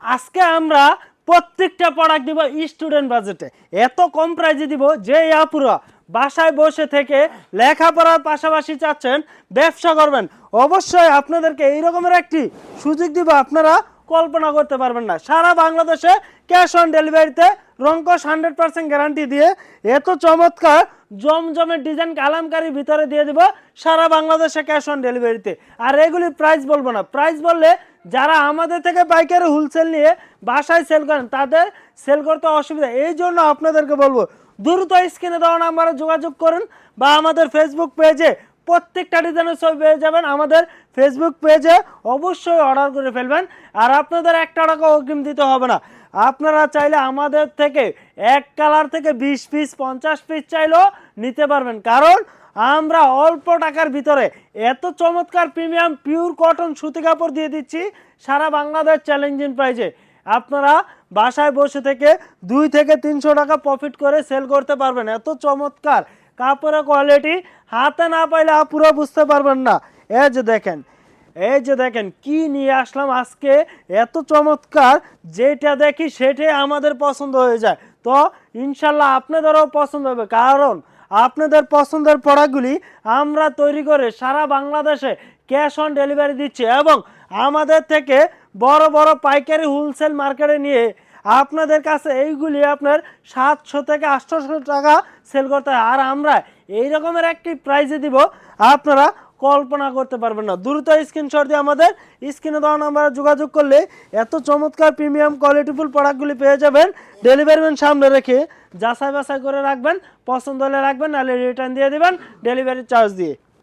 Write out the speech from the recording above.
আজকে আমরা প্রত্যেকটা প্রোডাক্ট দিব স্টুডেন্ট বাজেটে, এত কম প্রাইজে দিব যে আপুরা বাসায় বসে থেকে লেখাপড়ার পাশাপাশি চাচ্ছেন ব্যবসা করবেন, অবশ্যই আপনাদেরকে এই রকমের একটি সুযোগ দিব আপনারা কল্পনা করতে পারবেন না। সারা বাংলাদেশে ক্যাশ অন ডেলিভারিতে রঙ্কশ 100% গ্যারান্টি দিয়ে এত চমৎকার জমজমের ডিজাইন কালামকারী ভিতরে দিয়ে দিব সারা বাংলাদেশে ক্যাশ অন ডেলিভারিতে। আর এগুলি প্রাইস বলবো না, প্রাইস বললে যারা আমাদের থেকে পাইকারি হোলসেল নিয়ে বাসায় সেল করেন তাদের সেল করতে অসুবিধা, এই জন্য আপনাদেরকে বলবো দ্রুত স্ক্রিনে দেওয়া নাম্বারে যোগাযোগ করুন বা আমাদের ফেসবুক পেজে প্রত্যেকটা ডিজাইনের ছবি পেয়ে যাবেন। আমাদের ফেসবুক পেজে অবশ্যই অর্ডার করে ফেলবেন, আর আপনাদের 1 টাকা অগ্রিম দিতে হবে না। আপনারা চাইলে আমাদের থেকে এক কালার থেকে 20 পিস 50 পিস চাইলেও নিতে পারবেন, কারণ আমরা অল্প টাকার ভিতরে এত চমৎকার প্রিমিয়াম পিওর কটন সুতি কাপড় দিয়ে দিচ্ছি সারা বাংলাদেশ চ্যালেঞ্জিং প্রাইজে। আপনারা বাসায় বসে থেকে 2 থেকে 300 টাকা প্রফিট করে সেল করতে পারবেন। এত চমৎকার কাপড়ের কোয়ালিটি হাতে না পাইলে পুরো বুঝতে পারবেন না। এই যে দেখেন কি নিয়ে আসলাম আজকে, এত চমৎকার, যেটা দেখি সেটাই আমাদের পছন্দ হয়ে যায়। তো ইনশাল্লাহ আপনাদেরও পছন্দ হবে, কারণ আপনাদের পছন্দের প্রোডাক্টগুলি আমরা তৈরি করে সারা বাংলাদেশে ক্যাশ অন ডেলিভারি দিচ্ছি, এবং আমাদের থেকে বড় বড় পাইকারি হোলসেল মার্কেটে নিয়ে আপনাদের কাছে এইগুলি আপনার 700 থেকে 800 টাকা সেল করতে হয়, আর আমরা এই রকমের একটি প্রাইজে দিব আপনারা কল্পনা করতে পারবেন না। দ্রুত স্ক্রিনশট দিয়ে আমাদের স্ক্রিনে দেওয়া নাম্বারে যোগাযোগ করলে এত চমৎকার প্রিমিয়াম কোয়ালিটিফুল প্রোডাক্টগুলি পেয়ে যাবেন। ডেলিভারি ম্যান সামনে রেখে যাচাই বাছাই করে রাখবেন, পছন্দ হলে রাখবেন, নাহলে রিটার্ন দিয়ে দিবেন ডেলিভারি চার্জ দিয়ে।